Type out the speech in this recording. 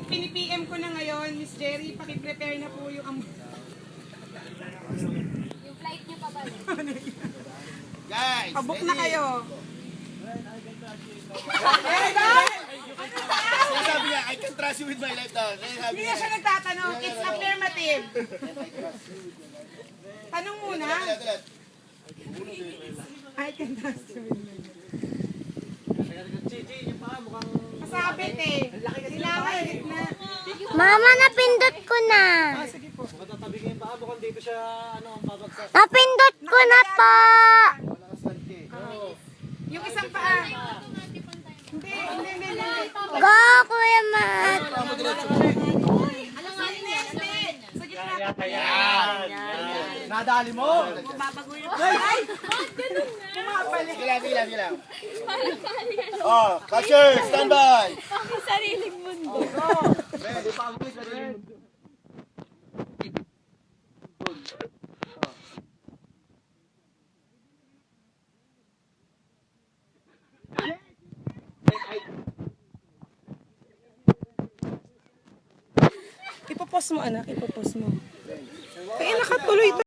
Pini-PM ko na ngayon, Miss Jerry, paki-prepare na po yung Yung flight niyo pabalik. Guys, pabook na kayo. Sabi niya, I can trust you with my life daw. Hindi na siya nagtatanong. It's affirmative. Tanong muna. I can trust you with my life. Masabit eh. Silangan, gitna. Mama, napindot ko na. Sige po. Napindot ko na po. Yung isang paa. Hindi. Go, Kuya Mat. Sa gitna. Nadali mo! Ay! Bumabalik. Sige lang. Oh, catcher, stand by! Sariling mundo. Ipopos mo, anak. Ipopos mo. Kaya nakatuloy to.